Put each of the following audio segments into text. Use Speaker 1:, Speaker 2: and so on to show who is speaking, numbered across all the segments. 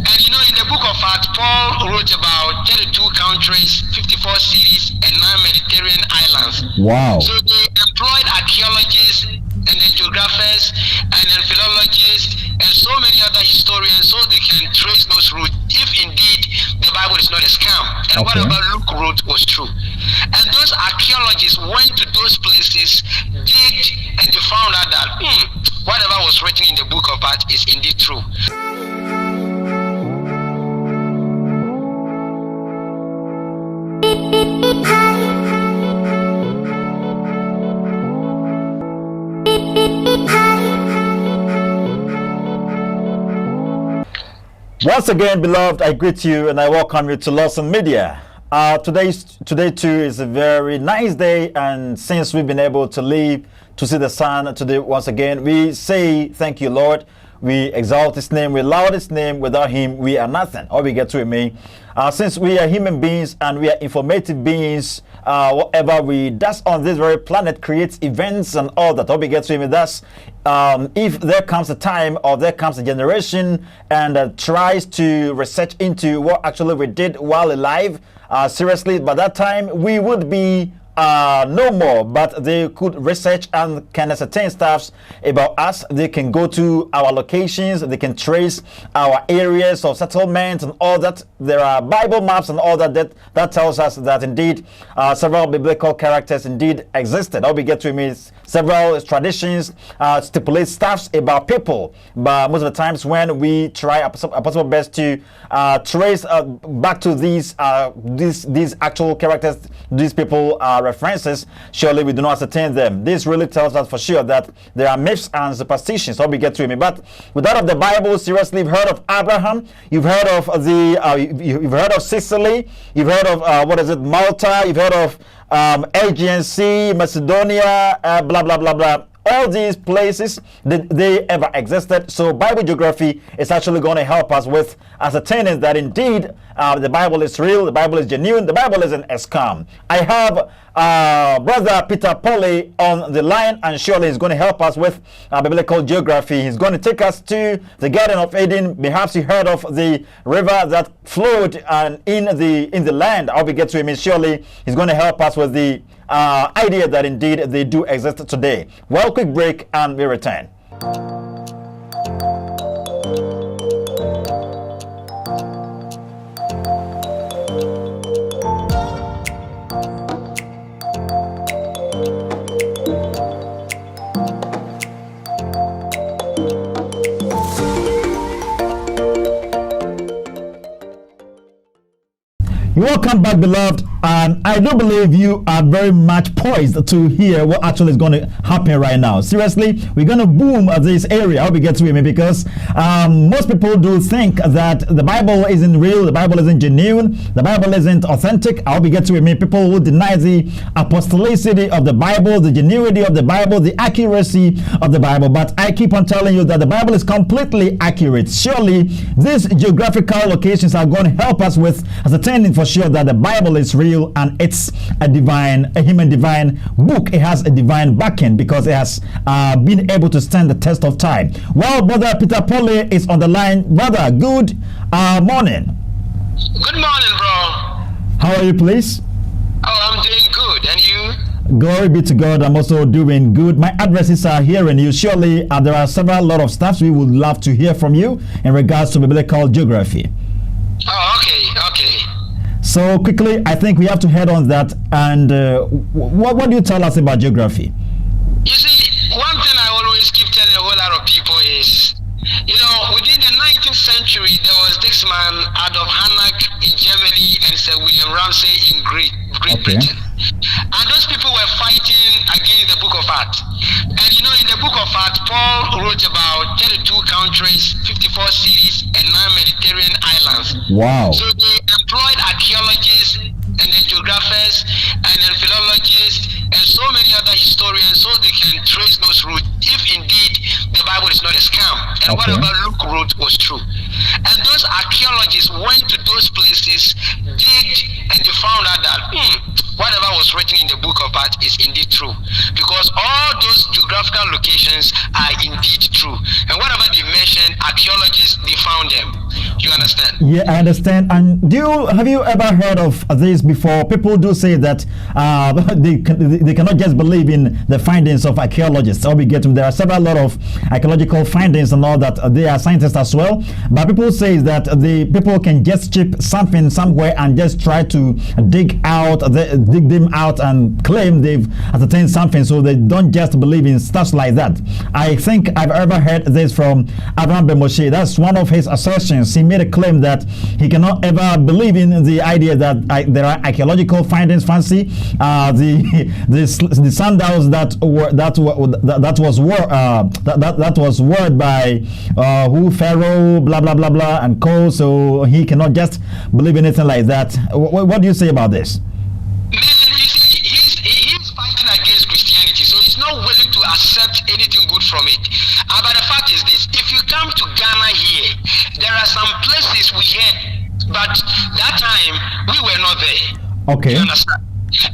Speaker 1: And in the book of Acts, Paul wrote about 32 countries, 54 cities, and 9 Mediterranean islands.
Speaker 2: Wow.
Speaker 1: So they employed archaeologists and then geographers and then philologists and so many other historians so they can trace those routes if indeed the Bible is not a scam and whatever Luke wrote was true. And those archaeologists went to those places, digged, and they found out that whatever was written in the book of Acts is indeed true.
Speaker 2: Once again, beloved, I greet you and I welcome you to Lordson Media. Today too is a very nice day, and since we've been able to live to see the sun today once again, we say thank you, Lord. We exalt His name, we laud His name. Without Him, we are nothing. All we get to me. Since we are human beings and we are informative beings, whatever we does on this very planet creates events and all that. All we get to me. Thus, if there comes a time or there comes a generation and tries to research into what actually we did while alive, seriously, by that time we would be no more, but they could research and can ascertain stuff about us. They can go to our locations, they can trace our areas of settlement and all that. There are Bible maps and all that tells us that indeed several biblical characters indeed existed. All we get to is several traditions stipulate stuff about people, but most of the times when we try our possible best to trace back to these actual characters, these people references, surely we do not ascertain them. This really tells us for sure that there are myths and superstitions. So we get to me. But without the Bible, seriously, you've heard of Abraham, you've heard of you've heard of Sicily, you've heard of Malta, you've heard of Aegean Sea, Macedonia, blah blah blah blah. All these places, they ever existed. So Bible geography is actually going to help us with ascertaining that indeed the Bible is real, the Bible is genuine, the Bible isn't a scam. I have Brother Peter Polly on the line, and surely he's going to help us with biblical geography. He's going to take us to the Garden of Eden. Perhaps you heard of the river that flowed in the land. I'll be get to him. Surely he's going to help us with the idea that indeed they do exist today. Well, quick break and we return. Welcome back, beloved, and I do believe you are very much poised to hear what actually is going to happen right now. Seriously, we're going to boom at this area. I hope you get to me, because most people do think that the Bible isn't real, the Bible isn't genuine, the Bible isn't authentic. I hope you get to me. People who deny the apostolicity of the Bible, the genuinity of the Bible, the accuracy of the Bible. But I keep on telling you that the Bible is completely accurate. Surely these geographical locations are going to help us with ascertaining for sure that the Bible is real and it's a human divine book. It has a divine backing because it has been able to stand the test of time. Well, Brother Peter Polly is on the line. Brother, good morning.
Speaker 1: Good morning, bro.
Speaker 2: How are you, please?
Speaker 1: Oh, I'm doing good. And you?
Speaker 2: Glory be to God. I'm also doing good. My addresses are hearing you. Surely there are several lot of stuff we would love to hear from you in regards to biblical geography.
Speaker 1: Oh, okay.
Speaker 2: So quickly, I think we have to head on that. And what do you tell us about geography?
Speaker 1: You see, one thing I always keep telling a whole lot of people is, within the 19th century, there was this man, Adolf Harnack in Germany, and Sir William Ramsay in Great Britain. And those people were fighting against the book of Acts. And in the book of Acts, Paul wrote about 32 countries, 54 cities, and 9 Mediterranean islands.
Speaker 2: Wow.
Speaker 1: So they employed archaeologists and then geographers and then philologists and so many other historians so they can trace those routes if indeed the Bible is not a scam and whatever Luke wrote was true. And those archaeologists went to those places, digged, and they found out that whatever was written in the book of Acts is indeed true, because all those geographical locations are indeed true, and whatever they mentioned, archaeologists, they found them. You understand?
Speaker 2: Yeah, I understand. And have you ever heard of this before? People do say that they cannot just believe in the findings of archaeologists. There are several lot of archaeological findings and all that. They are scientists as well, but people say that the people can just chip something somewhere and just try to dig them out and claim they've ascertained something, so they don't just believe in stuff like that. I think I've ever heard this from Abraham Ben Moshe. That's one of his assertions. He made a claim that he cannot ever believe in the idea that there are archaeological findings. Fancy the sandals that was worn by Pharaoh, blah blah blah blah and co. So he cannot just believe anything like that. What do you say about this?
Speaker 1: He's fighting against Christianity, so he's not willing to accept anything good from it. But the fact is this: if you come to Ghana here, there are some places we had, but that time we were not there.
Speaker 2: Okay.
Speaker 1: You understand?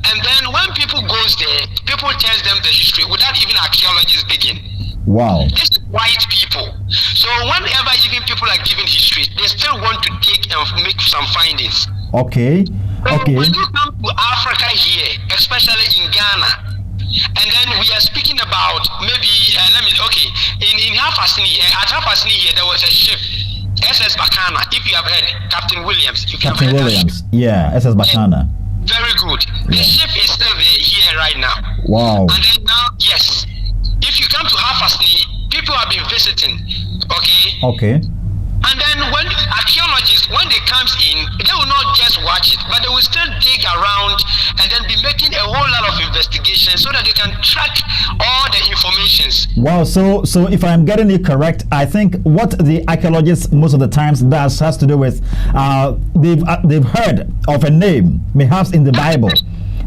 Speaker 1: And then when people goes there, people tell them the history without even archaeologists digging.
Speaker 2: Wow.
Speaker 1: This is white people. So whenever even people are giving history, they still want to dig and make some findings.
Speaker 2: Okay.
Speaker 1: So
Speaker 2: Okay.
Speaker 1: when you come to Africa here, especially in Ghana, and then we are speaking about maybe in Hafasini, at Hafasini here there was a ship, SS Bacana. If you have heard Captain Williams, you can
Speaker 2: Captain
Speaker 1: heard
Speaker 2: Williams. Yeah, SS Bacana.
Speaker 1: Very good. The ship is still there here right now.
Speaker 2: Wow.
Speaker 1: And then now, yes, if you come to Hafasini, people have been visiting. Okay.
Speaker 2: Okay.
Speaker 1: And then when archaeologists, when they comes in, they will not just watch it, but they will still dig around and then be making a whole lot of investigation so that they can track all the informations.
Speaker 2: Wow. So if I'm getting it correct, I think what the archaeologists most of the times does has to do with they've heard of a name, perhaps in the Bible.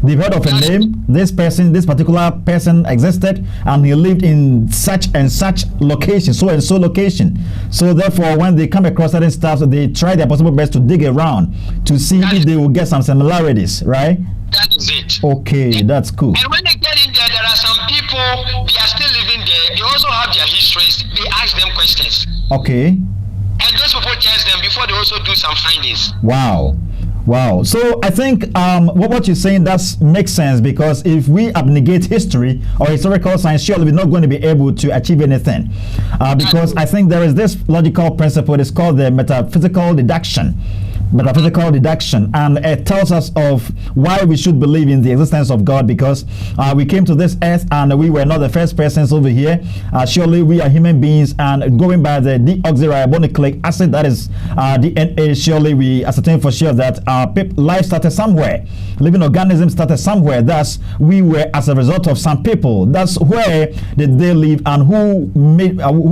Speaker 2: They've heard of a name. This particular person existed, and he lived in such and such location, so and so location. So therefore, when they come across certain stuff, they try their possible best to dig around to see if they will get some similarities, right?
Speaker 1: That is it.
Speaker 2: Okay, that's cool.
Speaker 1: And when they get in there, there are some people, they are still living there. They also have their histories. They ask them questions.
Speaker 2: Okay.
Speaker 1: And those people tell them before they also do some findings.
Speaker 2: Wow. Wow. So I think what you're saying does make sense, because if we abnegate history or historical science, surely we're not going to be able to achieve anything. Because I think there is this logical principle. It's called the metaphysical deduction. And it tells us of why we should believe in the existence of God, because we came to this earth and we were not the first persons over here. Surely we are human beings, and going by the deoxyribonucleic acid, that is DNA, surely we ascertain for sure that life started somewhere. Living organisms started somewhere. Thus, we were as a result of some people. That's where did they live, and who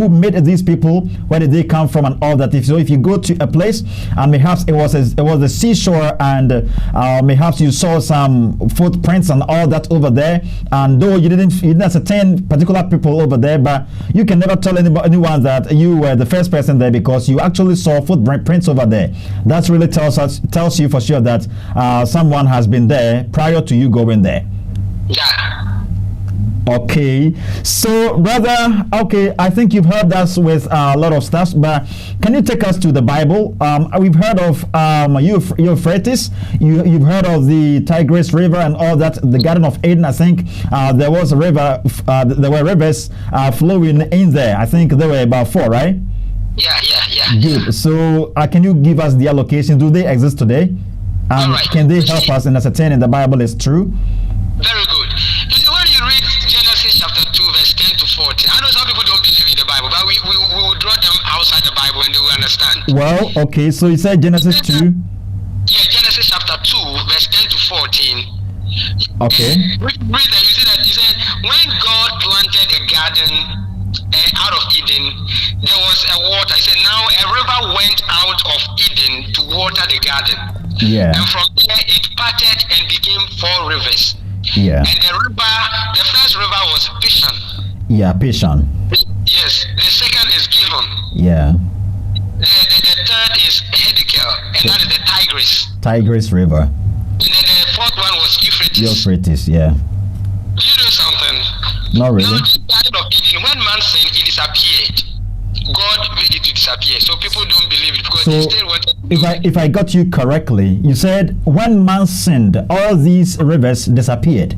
Speaker 2: made these people? Where did they come from, and all that? If you go to a place and perhaps it was a seashore, and perhaps you saw some footprints and all that over there, and though you didn't ascertain particular people over there, but you can never tell anyone that you were the first person there, because you actually saw footprints over there. That really tells you for sure that someone has been there prior to you going there.
Speaker 1: Yeah.
Speaker 2: Okay, so brother, I think you've heard us with a lot of stuff, but can you take us to the Bible? We've heard of Euphrates, you've heard of the Tigris River and all that, the Garden of Eden. I think there was a river, there were rivers flowing in there. I think there were about 4, right?
Speaker 1: Yeah.
Speaker 2: Good. So can you give us the allocation? Do they exist today? And
Speaker 1: right.
Speaker 2: Can they help us in ascertaining the Bible is true?
Speaker 1: Very good. You see, when you read Genesis chapter 2, verse 10 to 14, I know some people don't believe in the Bible, but we will draw them outside the Bible and they will understand.
Speaker 2: Well, okay, so you said Genesis 2?
Speaker 1: Yeah, Genesis chapter 2, verse 10 to 14.
Speaker 2: Okay.
Speaker 1: Read that. You see that? He said, when God planted a garden out of Eden, there was a water. He said, now a river went out of Eden to water the garden.
Speaker 2: Yeah.
Speaker 1: And from there it parted and became 4 rivers.
Speaker 2: Yeah.
Speaker 1: And the first river was Pishon.
Speaker 2: Yeah, Pishon.
Speaker 1: Yes. The second is Gihon.
Speaker 2: Yeah.
Speaker 1: The third is Hiddekel, and that is the Tigris.
Speaker 2: Tigris River.
Speaker 1: And then the fourth one was Euphrates. Euphrates.
Speaker 2: Euphrates, yeah.
Speaker 1: Do you know something?
Speaker 2: Not really.
Speaker 1: Now, the Garden of Eden, when man sinned, it disappeared. God made it to disappear, so people don't believe it because they still want to.
Speaker 2: If I got you correctly, you said when man sinned, all these rivers disappeared.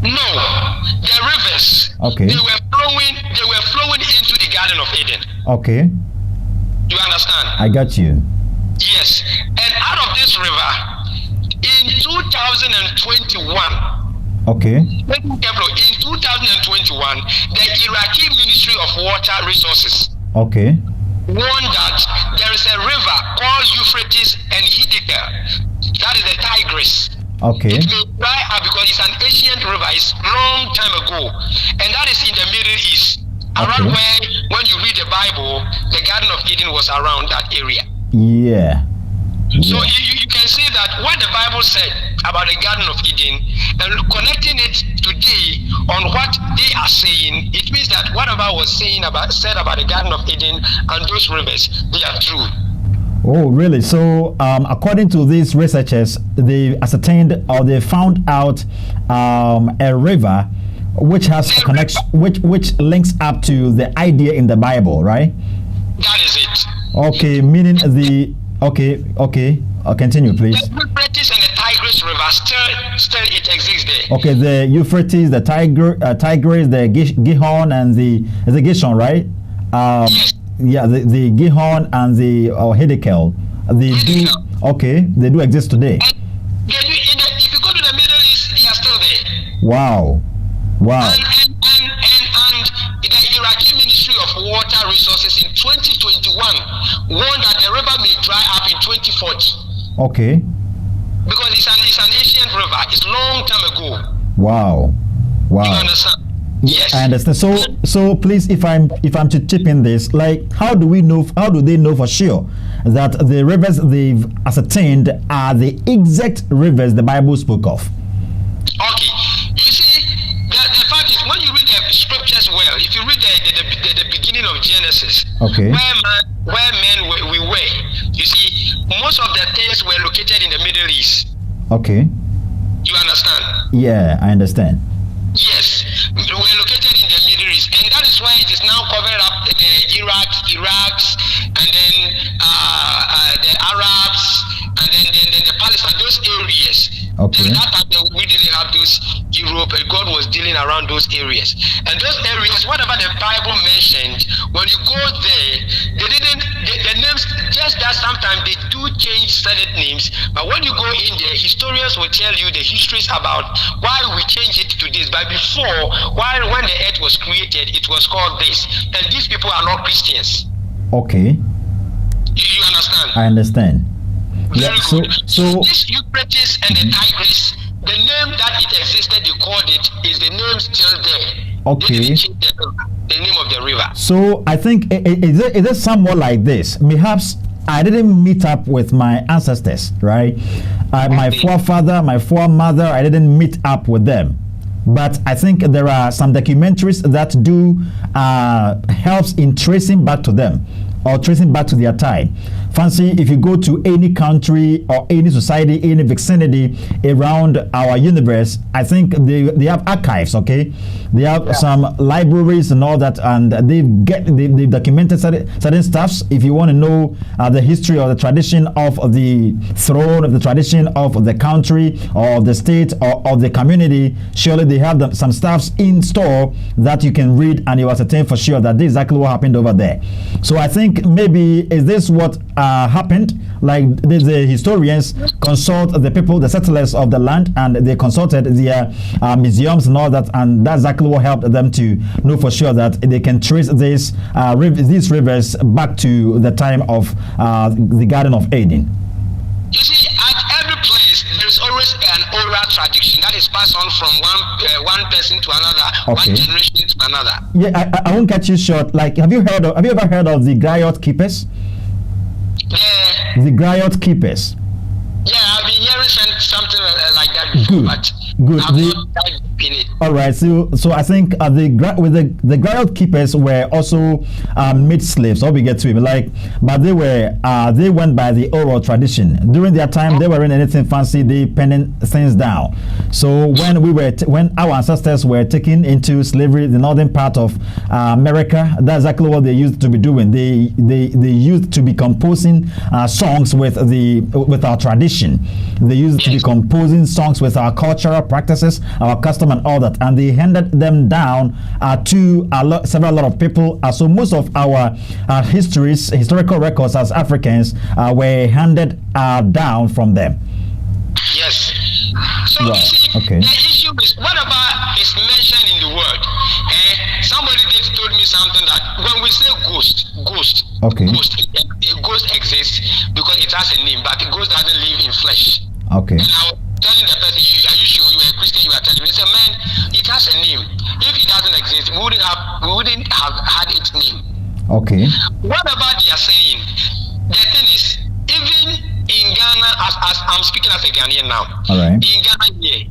Speaker 1: No, the rivers.
Speaker 2: Okay.
Speaker 1: They were flowing into the Garden of Eden.
Speaker 2: Okay.
Speaker 1: You understand?
Speaker 2: I got you.
Speaker 1: Yes. And out of this river, in 2021.
Speaker 2: Okay.
Speaker 1: In 2021, the Iraqi Ministry of Water Resources
Speaker 2: Okay.
Speaker 1: warned that there is a river called Euphrates and Tigris. That is the Tigris.
Speaker 2: Okay.
Speaker 1: It may dry up because it's an ancient river. It's long time ago, and that is in the Middle East, around where when you read the Bible, the Garden of Eden was around that area.
Speaker 2: Yeah.
Speaker 1: So you can see that what the Bible said about the Garden of Eden and connecting it today on what they are saying, it means that whatever was said about the Garden of Eden and those rivers, they are true.
Speaker 2: Oh, really? So, according to these researchers, they ascertained or they found out a river which has a connection, which links up to the idea in the Bible, right?
Speaker 1: That is it.
Speaker 2: Okay, meaning the okay. Continue, please.
Speaker 1: The Euphrates and the Tigris River still it exists there.
Speaker 2: Okay, the Euphrates, the Tigris, the Gihon, and the Gishon, right?
Speaker 1: Yes.
Speaker 2: Yeah, the Gihon and the Hiddekel. They do exist today.
Speaker 1: And if you go to the Middle East, they are still there.
Speaker 2: Wow.
Speaker 1: And the Iraqi Ministry of Water Resources in 2021 warned that the river may dry up in 2040.
Speaker 2: Okay.
Speaker 1: Because it's an ancient river. It's long time ago.
Speaker 2: Wow.
Speaker 1: You understand? Yes.
Speaker 2: I understand. So please, if I'm to chip in this, like, how do they know for sure that the rivers they've ascertained are the exact rivers the Bible spoke of?
Speaker 1: Okay. You see, the fact is, when you read the scriptures well, if you read the beginning of Genesis,
Speaker 2: okay,
Speaker 1: where men we were, you see, most of the things were located in the Middle East.
Speaker 2: Okay.
Speaker 1: You understand?
Speaker 2: Yeah, I understand.
Speaker 1: Yes, we were located in the Middle East, and that is why it is now covered up the Iraqs, and then the Arabs, and then the Palestine, those areas.
Speaker 2: Okay.
Speaker 1: Then that time we didn't have those Europe, and God was dealing around those areas. And those areas, whatever the Bible mentioned, when you go there, the names, just that sometimes they do change certain names, but when you go in there, historians will tell you the histories about why we change it to this. But before, when the earth was created, it was called this. And these people are not Christians.
Speaker 2: Okay.
Speaker 1: You understand?
Speaker 2: I understand.
Speaker 1: Very good.
Speaker 2: So
Speaker 1: this Euphrates and the Tigris, the name that it existed, they called it, is the name still there.
Speaker 2: Okay.
Speaker 1: They didn't change the name of the river.
Speaker 2: So I think is it somewhat like this? Perhaps I didn't meet up with my ancestors, right? My forefather, my foremother, I didn't meet up with them. But I think there are some documentaries that do helps in tracing back to them or tracing back to their time. Fancy if you go to any country or any society, any vicinity around our universe, I think they have archives, okay? They have some libraries and all that, and they've documented certain stuffs. If you want to know the history or the tradition of the throne, of the tradition of the country or of the state or of the community, surely they have some stuffs in store that you can read and you ascertain for sure that this is exactly what happened over there. So I think maybe is this what happened? Like the historians consult the people, the settlers of the land, and they consulted their museums and all that, and that's exactly what helped them to know for sure that they can trace these rivers back to the time of the Garden of Eden.
Speaker 1: You see, at every place there is always an oral tradition that is passed on from one person to another, one generation to another.
Speaker 2: Yeah, I won't cut you short. Like, have you ever heard of the griot keepers?
Speaker 1: Yeah.
Speaker 2: The griot keepers.
Speaker 1: Yeah, I've been hearing something like that before, but
Speaker 2: Good.
Speaker 1: I'm not that deep in it.
Speaker 2: All right, so I think the griot keepers were also made slaves. Or we get to it, but they went by the oral tradition. During their time, they weren't anything fancy. They penning things down. So when our ancestors were taken into slavery, the northern part of America, that's exactly what they used to be doing. They used to be composing songs with our tradition. They used to be composing songs with our cultural practices, our custom, and all that. And they handed them down to several of people. So most of our historical records as Africans were handed down from them.
Speaker 1: Yes. So you see, the issue is whatever is mentioned in the word. Somebody did told me something that when we say ghost, a ghost exists because it has a name, but a ghost doesn't live in flesh.
Speaker 2: Okay.
Speaker 1: And I was telling the person, are you sure you are a Christian? You are telling me. He said, man, it has a name. If it doesn't exist, we wouldn't have had its name.
Speaker 2: Okay.
Speaker 1: Whatever they are saying, the thing is, even in Ghana, as I'm speaking as a Ghanaian now,
Speaker 2: all right.
Speaker 1: In Ghana here,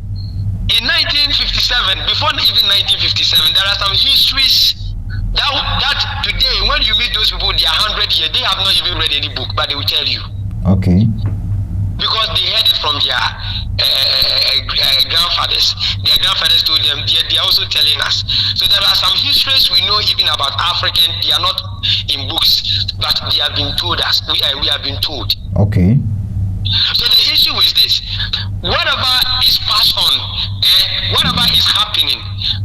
Speaker 1: in 1957, before even 1957, there are some histories that today, when you meet those people, they are 100 years, they have not even read any book, but they will tell you.
Speaker 2: Okay.
Speaker 1: Because they heard it from their grandfathers. Their grandfathers told them, they are also telling us. So there are some histories we know even about African, they are not in books, but they have been told us. We have been told.
Speaker 2: Okay.
Speaker 1: So the issue is this: whatever is passed on, whatever is happening,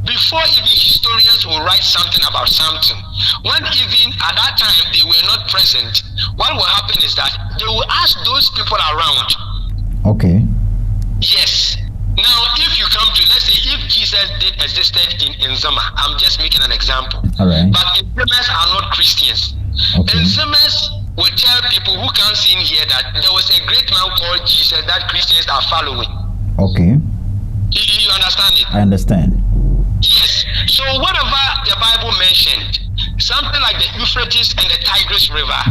Speaker 1: before even historians will write something about something, when even at that time they were not present, what will happen is that they will ask those people around.
Speaker 2: Okay.
Speaker 1: Yes. Now, if you come to, let's say, if Jesus did existed in Zama, I'm just making an example.
Speaker 2: All right.
Speaker 1: But Nzemas are not Christians.
Speaker 2: Okay.
Speaker 1: Nzemas will tell people who can't see in here that there was a great man called Jesus that Christians are following.
Speaker 2: Okay.
Speaker 1: You understand it?
Speaker 2: I understand.
Speaker 1: Yes. So whatever the Bible mentioned, something like the Euphrates and the Tigris River,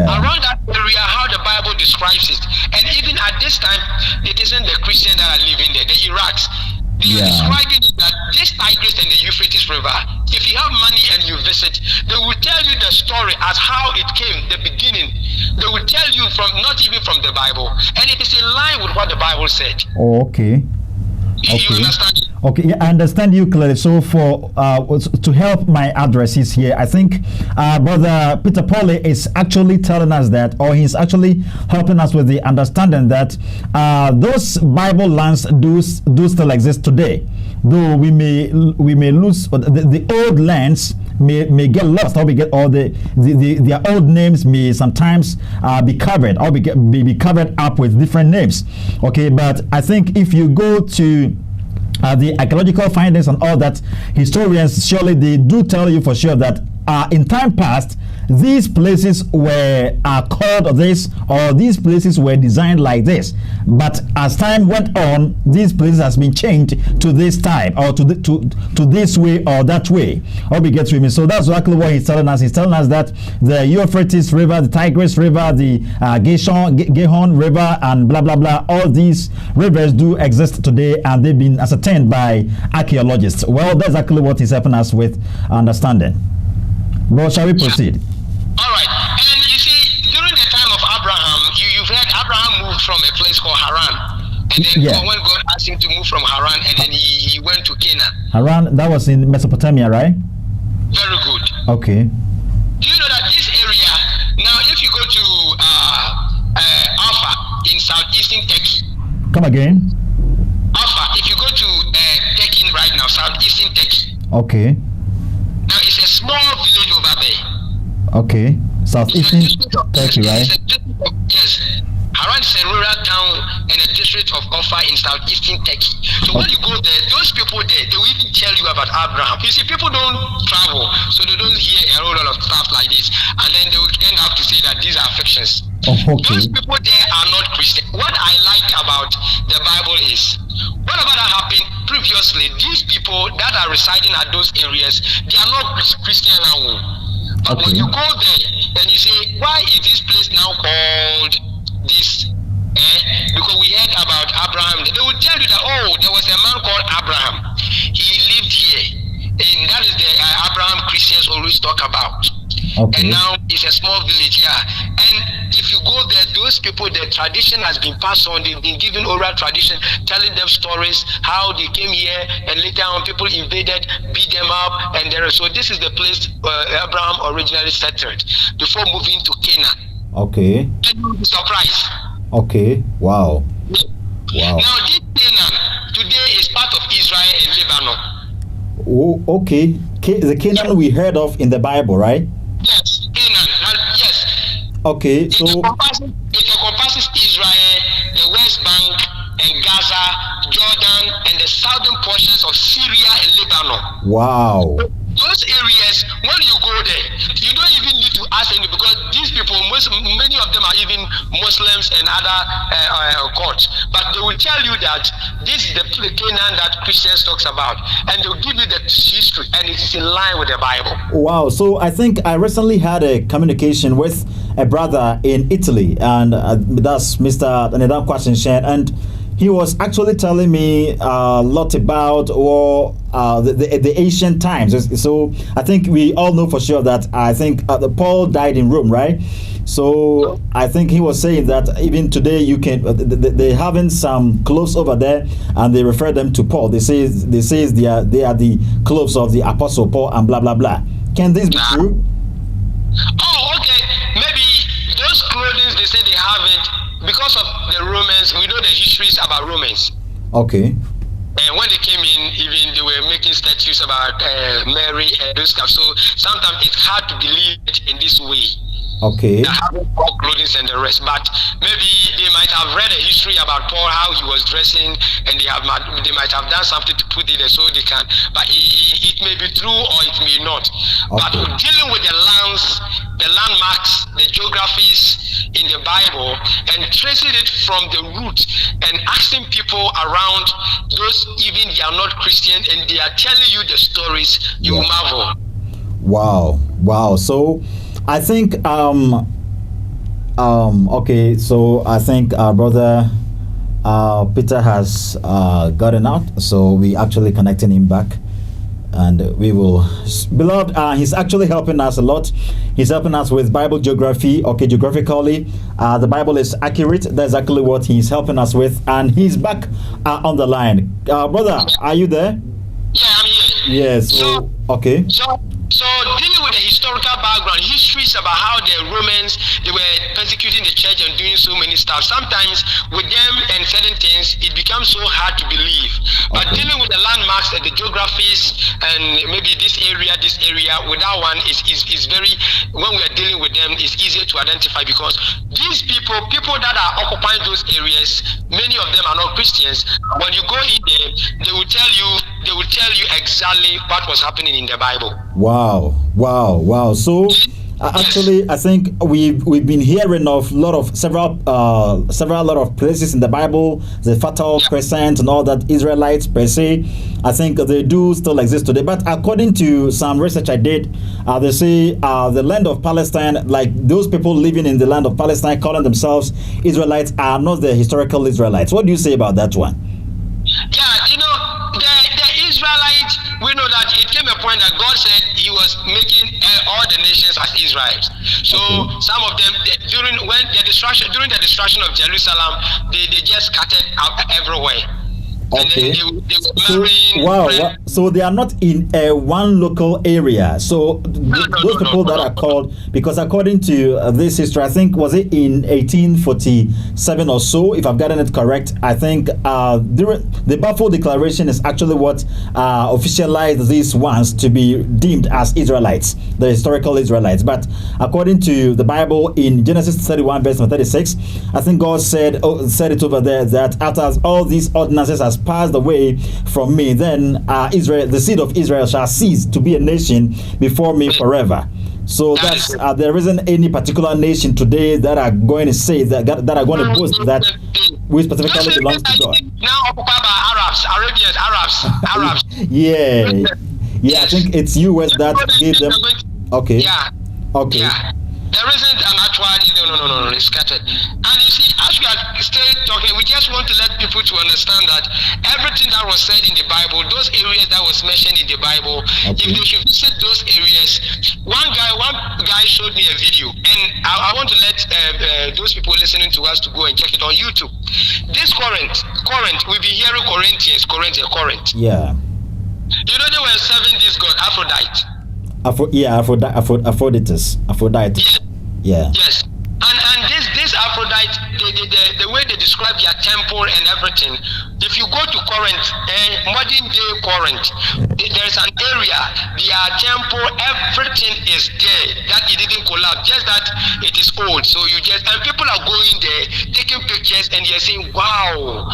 Speaker 1: around that area, how the Bible describes it, and even at this time, it isn't the Christians that are living there, the Iraqs. They are describing it that this Tigris and the Euphrates River, if you have money and you visit, they will tell you the story as how it came, the beginning. They will tell you from not even from the Bible, and it is in line with what the Bible said.
Speaker 2: Oh, okay.
Speaker 1: You understand?
Speaker 2: Okay, yeah, I understand you clearly. So for to help my addresses here, I think Brother Peter Pauly is actually telling us that, or he's actually helping us with the understanding that those Bible lands do still exist today. Though we may lose the old lands may get lost, or their old names may sometimes be covered or be covered up with different names. Okay, but I think if you go to the archaeological findings and all that, historians surely they do tell you for sure that in time past these places were called this, or these places were designed like this, but as time went on, these places has been changed to this type, or to this way or that way. Or we get with me. So that's exactly what he's telling us. He's telling us that the Euphrates River, the Tigris River, the Gihon River, and blah blah blah, all these rivers do exist today, and they've been ascertained by archaeologists. Well, that's exactly what he's helping us with understanding. Well, shall we proceed?
Speaker 1: All right. And you see, during the time of Abraham, you've heard Abraham moved from a place called Haran. And then when God asked him to move from Haran, and then he went to Canaan.
Speaker 2: Haran, that was in Mesopotamia, right?
Speaker 1: Very good.
Speaker 2: Okay.
Speaker 1: Do you know that this area, now if you go to Alpha in southeastern Turkey.
Speaker 2: Come again?
Speaker 1: Alpha, if you go to Turkey right now, southeastern Turkey.
Speaker 2: Okay.
Speaker 1: Now it's a small village over there.
Speaker 2: Okay. Southeastern Turkey, right?
Speaker 1: Yes. Haran is a rural town and a district of Offa in southeastern Turkey. So when you go there, those people there, they will even tell you about Abraham. You see, people don't travel, so they don't hear a whole lot of stuff like this. And then they will end up to say that these are fictions.
Speaker 2: Oh, okay.
Speaker 1: Those people there are not Christian. What I like about the Bible is, whatever that happened previously, these people that are residing at those areas, they are not Christian now. But when you go there and you say, why is this place now called this? Because we heard about Abraham. They will tell you that, oh, there was a man called Abraham. He Christians always talk about.
Speaker 2: Okay.
Speaker 1: And now it's a small village, And if you go there, those people, their tradition has been passed on. They've been given oral tradition, telling them stories, how they came here, and later on people invaded, beat them up, and there. So this is the place Abraham originally settled before moving to Canaan.
Speaker 2: Okay.
Speaker 1: And you'll be surprised.
Speaker 2: Okay. Wow. Wow.
Speaker 1: Now this Canaan today is part of Israel and Lebanon.
Speaker 2: Oh, okay. The Canaan we heard of in the Bible, right?
Speaker 1: Yes, Canaan. Yes.
Speaker 2: Okay, so
Speaker 1: it encompasses Israel, the West Bank, and Gaza, Jordan, and the southern portions of Syria and Lebanon.
Speaker 2: Wow.
Speaker 1: Those areas, when you go there, you don't even need to ask any, because these people, many of them are even Muslims and other cults. But they will tell you that this is the Canaan that Christians talks about, and they'll give you the history, and it is in line with the Bible.
Speaker 2: Wow. So I think I recently had a communication with a brother in Italy, and that's Mr. Nedam Kwasinshen, and he was actually telling me a lot about the ancient times. So I think we all know for sure that I think Paul died in Rome, right? So I think he was saying that even today you can they're having some clothes over there, and they refer them to Paul. They say they are the clothes of the Apostle Paul and blah blah blah. Can this be true?
Speaker 1: Oh, okay. Maybe those clothing they say they have it because of the Romans. We know the histories about Romans.
Speaker 2: Okay.
Speaker 1: And when they came in, even they were making statues about Mary and those stuff. So sometimes it's hard to believe it in this way.
Speaker 2: Okay.
Speaker 1: They have all clothing and the rest, but maybe they might have read a history about Paul, how he was dressing, and they might have done something to put it there so they can. But it may be true or it may not.
Speaker 2: Okay.
Speaker 1: But dealing with the lands, the landmarks, the geographies in the Bible, and tracing it from the root, and asking people around, those even they are not Christian, and they are telling you the stories, you marvel.
Speaker 2: Wow. So I think okay, so I think our brother Peter has gotten out, so we actually connecting him back, and we will, beloved, he's actually helping us a lot. He's helping us with Bible geography. Okay, geographically the Bible is accurate. That's exactly what he's helping us with, and he's back on the line. Brother, are you there?
Speaker 1: Yeah, I'm here.
Speaker 2: Yes. So okay.
Speaker 1: So dealing with the historical background, histories about how the Romans, they were persecuting the church and doing so many stuff. Sometimes with them and certain things, it becomes so hard to believe. But dealing with the landmarks and the geographies and maybe this area, with that one is very, when we are dealing with them, it's easier to identify, because these people that are occupying those areas, many of them are not Christians. When you go in there, they will tell you exactly what was happening in the Bible.
Speaker 2: Wow. So actually, I think we've been hearing of several places in the Bible, the Fertile Crescent and all that, Israelites per se. I think they do still exist today. But according to some research I did, they say the land of Palestine, like those people living in the land of Palestine calling themselves Israelites, are not the historical Israelites. What do you say about that one?
Speaker 1: Yeah, the Israelites, we know that it came a point that God said he was making all the nations as Israelites. So some of them, during the destruction of Jerusalem, they just scattered out everywhere.
Speaker 2: Okay.
Speaker 1: And they were marrying.
Speaker 2: So they are not in one local area. So those people that are called, because according to this history, I think was it in 1847 or so, if I've gotten it correct, I think the Balfour Declaration is actually what officialized these ones to be deemed as Israelites, the historical Israelites. But according to the Bible in Genesis 31 verse 36, I think God said it over there that after all these ordinances has passed away from me, then Israel, the seed of Israel, shall cease to be a nation before me forever. So that's there isn't any particular nation today that are going to say that are going to boast that we specifically belongs to God.
Speaker 1: Now occupied by Arabs.
Speaker 2: Yeah. I think it's US that gave them. Okay.
Speaker 1: Yeah.
Speaker 2: Okay.
Speaker 1: Yeah. There isn't an actual. No. It's scattered. And you see, as we are still talking. We just want to let people to understand that everything that was said in the Bible, those areas that was mentioned in the Bible, if they should visit those areas, one guy showed me a video, and I want to let those people listening to us to go and check it on YouTube. This Corinth, we'll be hearing Corinthians.
Speaker 2: Yeah.
Speaker 1: You know they were serving this god Aphrodite.
Speaker 2: Aphrodite.
Speaker 1: Yeah. Yes. And this Aphrodite, the way they describe their temple and everything. If you go to Corinth, modern day Corinth, there's an area, their temple, everything is there. That it didn't collapse, just that it is old. So and people are going there, taking pictures, and they're saying, wow.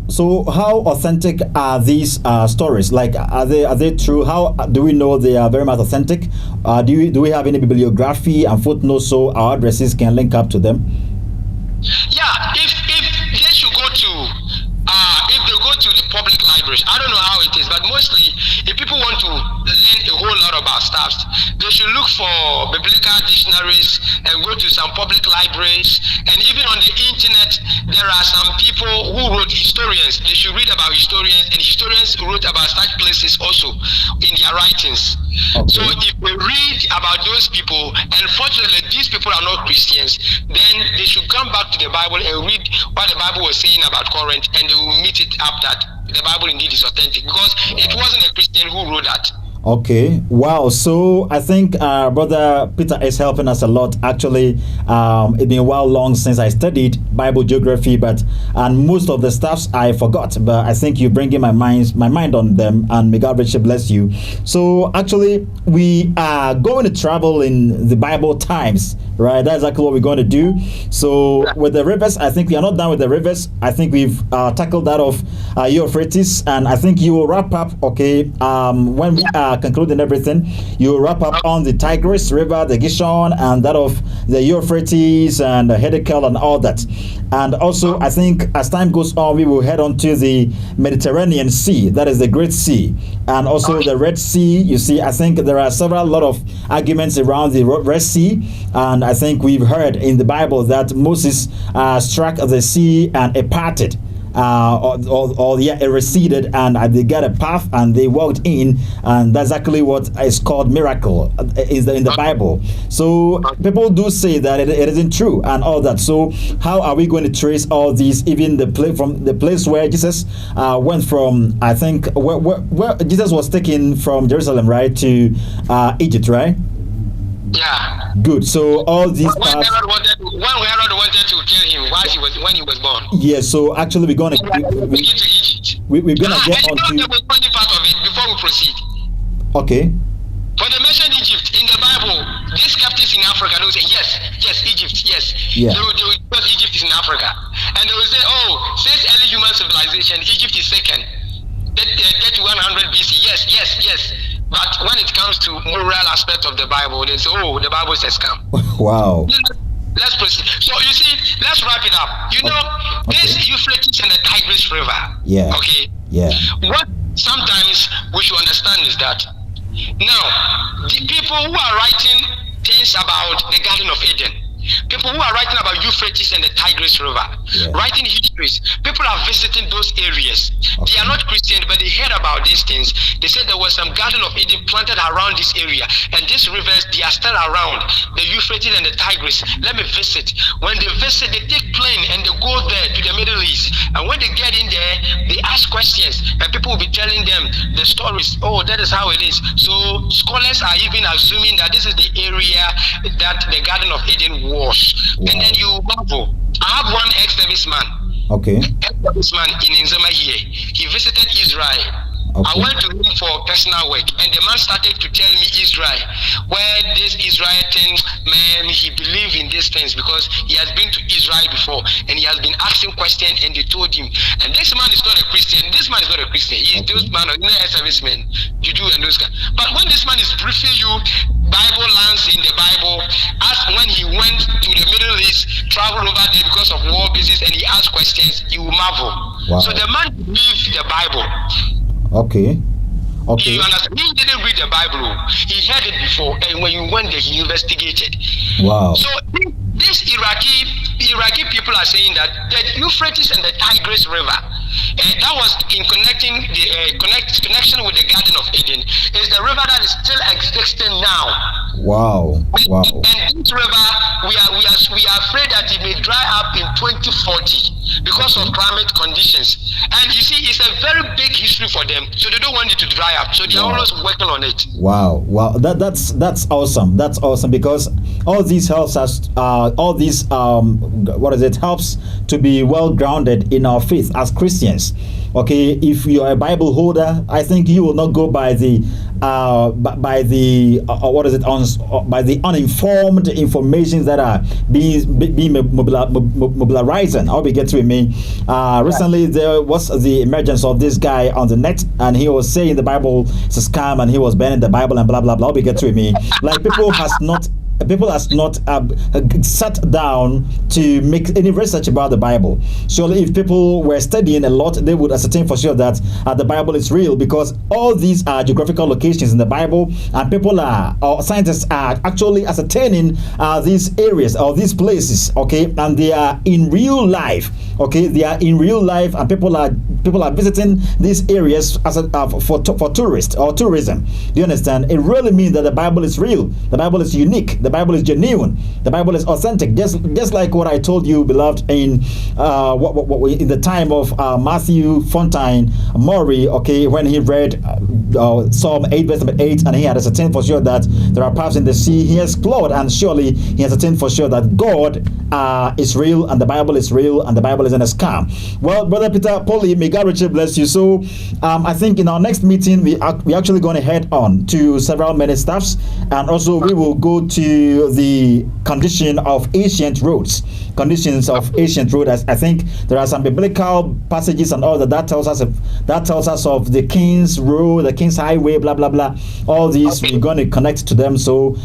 Speaker 2: So how authentic are these stories? Like, are they true? How do we know they are very much authentic? Do we have any bibliography and footnotes so our addresses can link up to them?
Speaker 1: Yeah, if they should go to if they go to the public libraries, I don't know how it is, but mostly if people want to learn a whole lot about stuff, they should look for biblical dictionaries and go to some public libraries. And even on the internet, there are some people who wrote historians. They should read about historians, and historians wrote about such places also in their writings. Okay. So if we read about those people, and fortunately these people are not Christians, then they should come back to the Bible and read what the Bible was saying about Corinth, and they will meet it up that the Bible indeed is authentic, because it wasn't a Christian who wrote that.
Speaker 2: Okay, wow. So I think Brother Peter is helping us a lot. Actually, it's been a while long since I studied Bible geography, and most of the stuffs I forgot. But I think you're bringing my mind on them, and may God richly bless you. So actually, we are going to travel in the Bible times, right? That's exactly what we're going to do. So with the rivers, I think we are not done with the rivers. I think we've tackled that of Euphrates, and I think you will wrap up. Okay, when we are concluding everything, you wrap up on the Tigris River, the Gishon, and that of the Euphrates and the Hiddekel and all that. And also, I think as time goes on, we will head on to the Mediterranean Sea, that is the Great Sea, and also the Red Sea. You see, I think there are a lot of arguments around the Red Sea, and I think we've heard in the Bible that Moses struck the sea and it parted. It receded, and they got a path and they walked in, and that's exactly what is called miracle in the Bible. So people do say that it isn't true and all that. So how are we going to trace all these, even from the place where Jesus went from, I think where Jesus was taken from Jerusalem, right, to Egypt, right?
Speaker 1: Yeah.
Speaker 2: Good. So all these
Speaker 1: when Herod wanted to kill him when he was born.
Speaker 2: Yeah. So actually, we're gonna
Speaker 1: to Egypt.
Speaker 2: We're gonna get on to.
Speaker 1: There was only part of it before we proceed.
Speaker 2: Okay.
Speaker 1: When they mentioned Egypt in the Bible, these skeptics in Africa, they will say yes, Egypt, yes.
Speaker 2: Yeah.
Speaker 1: Because Egypt is in Africa, and they will say, since early human civilization, Egypt is second. 3100 BC. Yes. But when it comes to moral aspect of the Bible, they say, the Bible is a scam.
Speaker 2: Wow.
Speaker 1: Let's proceed. So you see, let's wrap it up. You know, this Euphrates and the Tigris River.
Speaker 2: Yeah.
Speaker 1: Okay.
Speaker 2: Yeah.
Speaker 1: What sometimes we should understand is that now the people who are writing things about the Garden of Eden, people who are writing about Euphrates and the Tigris River, writing histories, people are visiting those areas. They are not Christian, but they heard about these things. They said there was some Garden of Eden planted around this area, and these rivers, they are still around, the Euphrates and the Tigris. Let me visit. When they visit, they take plane and they go there to the Middle East. And when they get in there, they ask questions, and people will be telling them the stories. That is how it is. So scholars are even assuming that this is the area that the Garden of Eden was. Wow. And then you marvel. I have one ex-serviceman.
Speaker 2: Okay.
Speaker 1: Ex-serviceman in Nzema here. He visited Israel. Okay. I went to him for personal work, and the man started to tell me Israel, where this Israel thing, man, he believed in these things because he has been to Israel before, and he has been asking questions, and they told him. And this man is not a Christian. This man is not a Christian. He is those man, ex-servicemen, Juju and those guys. But when this man is briefing you Bible lands in the Bible, as when he went to the Middle East, traveled over there because of war business, and he asked questions, you will marvel. Wow. So the man believed the Bible.
Speaker 2: Okay.
Speaker 1: You understand? He didn't read the Bible. He heard it before, and when you went there, he investigated.
Speaker 2: Wow.
Speaker 1: So this Iraqi Iraqi people are saying that the Euphrates and the Tigris River, that was in connecting the connection with the Garden of Eden, is the river that is still existing now.
Speaker 2: Wow. Wow.
Speaker 1: And this river, we are afraid that it may dry up in 2040 because of climate conditions. And you see, it's a very big history for them, so they don't want it to dry up. So they are always working on it.
Speaker 2: Wow. Wow. That's awesome. That's awesome, because all these helps us. All these helps to be well grounded in our faith as Christians. Okay, if you are a Bible holder, I think you will not go by the by the uninformed information that are being mobilizing. I'll be getting with me. Recently, there was the emergence of this guy on the net, and he was saying the Bible is a scam, and he was banning the Bible and blah blah blah. I'll be getting with me. Like people has not sat down to make any research about the Bible. Surely if people were studying a lot, they would ascertain for sure that the Bible is real, because all these are geographical locations in the Bible, and people or scientists are actually ascertaining these areas or these places, okay, and they are in real life, okay, they are in real life, and people are visiting these areas as for tourists or tourism. Do you understand? It really means that the Bible is real, the Bible is unique, the Bible is genuine, the Bible is authentic, just like what I told you, beloved, in in the time of Matthew Fontaine Maury, okay, when he read Psalm 8 verse number 8, and he had ascertained for sure that there are paths in the sea. He has explored, and surely he has ascertained for sure that God is real, and the Bible is real, and the Bible is in a scam. Well, Brother Peter Polly, may God richly bless you. So I think in our next meeting we actually going to head on to several ministers, and also we will go to the conditions of ancient roads. I think there are some biblical passages and all that tells us of the King's Road, the King's Highway, blah blah blah. All these we're going to connect to them, so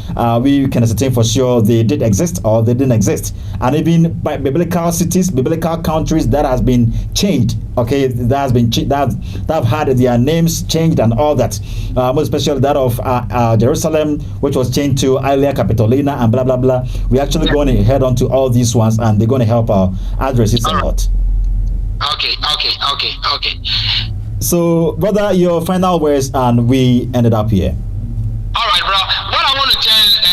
Speaker 2: we can ascertain for sure they did exist or they didn't exist, and even by biblical cities, biblical countries that has been changed. Okay, that have had their names changed and all that. Most especially that of Jerusalem, which was changed to Aelia Capitolina and blah blah blah. We're actually going to head on to all these ones, and they're going to help our addresses a lot.
Speaker 1: Okay.
Speaker 2: So, brother, your final words, and we ended up here.
Speaker 1: All right, bro. What I want to tell.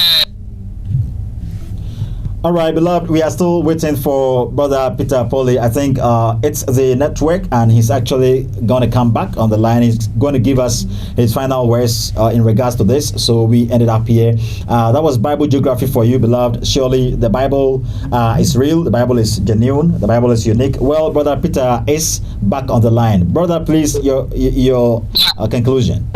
Speaker 2: All right, beloved, we are still waiting for Brother Peter Polly. I think it's the network, and he's actually going to come back on the line. He's going to give us his final words in regards to this. So we ended up here. That was Bible geography for you, beloved. Surely the Bible is real. The Bible is genuine. The Bible is unique. Well, Brother Peter is back on the line. Brother, please, your conclusion.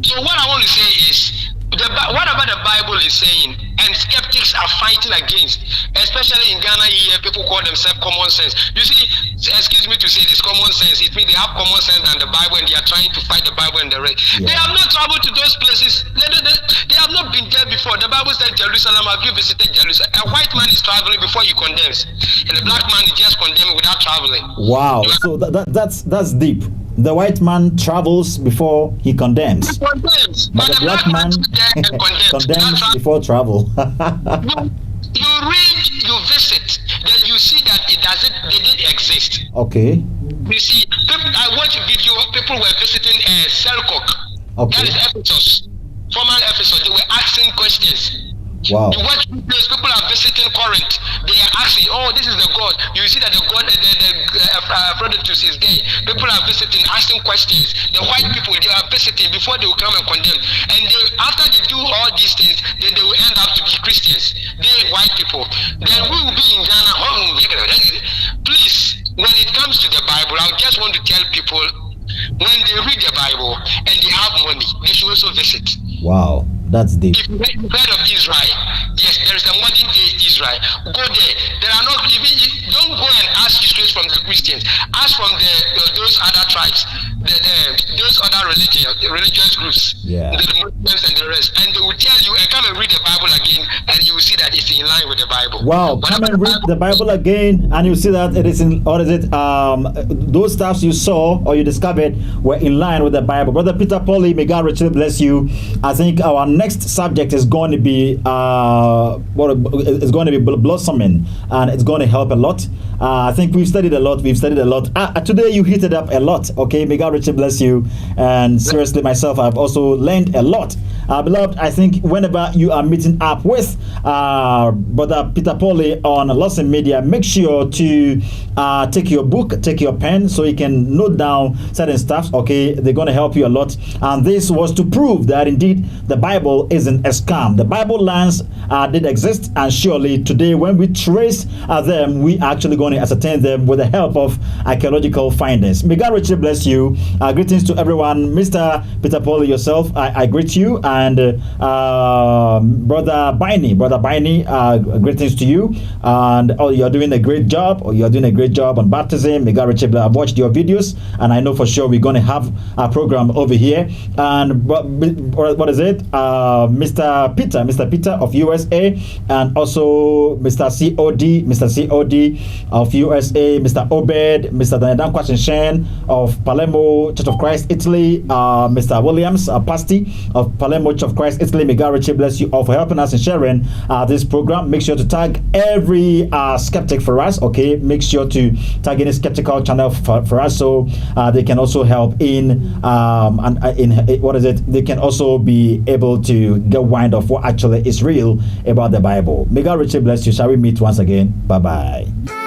Speaker 1: So what I want to say is, whatever the Bible is saying, and skeptics are fighting against, especially in Ghana here, people call themselves common sense. You see, excuse me to say this, common sense, it means they have common sense than the Bible, and they are trying to fight the Bible and the rest. Yeah. They have not traveled to those places. They have not been there before. The Bible said Jerusalem, have you visited Jerusalem? A white man is traveling before he condemns, and a black man is just condemning without traveling.
Speaker 2: Wow, so that's deep. The white man travels before he condemns.
Speaker 1: He condemns.
Speaker 2: But the black man condemns before travel.
Speaker 1: You read, you visit, then you see that they did exist.
Speaker 2: Okay.
Speaker 1: You see, I watch a video, people were visiting Selkirk.
Speaker 2: Okay.
Speaker 1: That is Ephesus. Former Ephesus, they were asking questions.
Speaker 2: Wow.
Speaker 1: You watch videos, people are visiting Corinth. They are asking, oh, this is the God. You see that the God, Euphrates is there. People are visiting, asking questions. The white people, they are visiting before they will come and condemn. And after they do all these things, then they will end up to be Christians. They white people. Then we will be in Ghana. Please, when it comes to the Bible, I just want to tell people, when they read the Bible and they have money, they should also visit.
Speaker 2: Wow. That's deep.
Speaker 1: If you heard of Israel, yes, there is a modern day Israel. Go there. There are don't go and ask histories from the Christians. Ask from those other tribes. those other religious groups,
Speaker 2: Yeah.
Speaker 1: the Muslims and the rest, and they will tell you and come and read the Bible again, and you will see that it's in line with the Bible.
Speaker 2: Wow, come and read the Bible again, and you see that it is in, or is it those stuffs you saw or you discovered were in line with the Bible. Brother Peter Pauly, may God richly bless you. I think our next subject is going to be it's going to be blossoming, and it's going to help a lot. I think we've studied a lot. Today you hit it up a lot. Okay, may God richly bless you. And seriously, myself, I've also learned a lot. Beloved, I think whenever you are meeting up with Brother Peter Pauly on Lordson Media, make sure to take your book, take your pen, so you can note down certain stuff. Okay, they're going to help you a lot. And this was to prove that indeed the Bible isn't a scam. The Bible lands did exist, and surely today, when we trace them, we actually going to ascertain them with the help of archaeological findings. May God richly bless you. Greetings to everyone. Mr. Peter Pauly, yourself, I greet you, and Brother Biney, greetings to you. And you're doing a great job. On baptism. May God richly bless. I've watched your videos, and I know for sure we're going to have a program over here. And what is it? Mr. Peter of USA, and also Mr. COD of USA, Mr. Obed, Mr. Danadan Kwashinshen of Palermo Church of Christ, Italy, Mr. Williams Pasti of Palermo Church of Christ, Italy. May God richly bless you all for helping us in sharing this program. Make sure to tag every skeptic for us. Okay, make sure to tag any skeptical channel for us, so they can also help in they can also be able to get wind of what actually is real about the Bible. May God richly bless you. Shall we meet once again? Bye bye.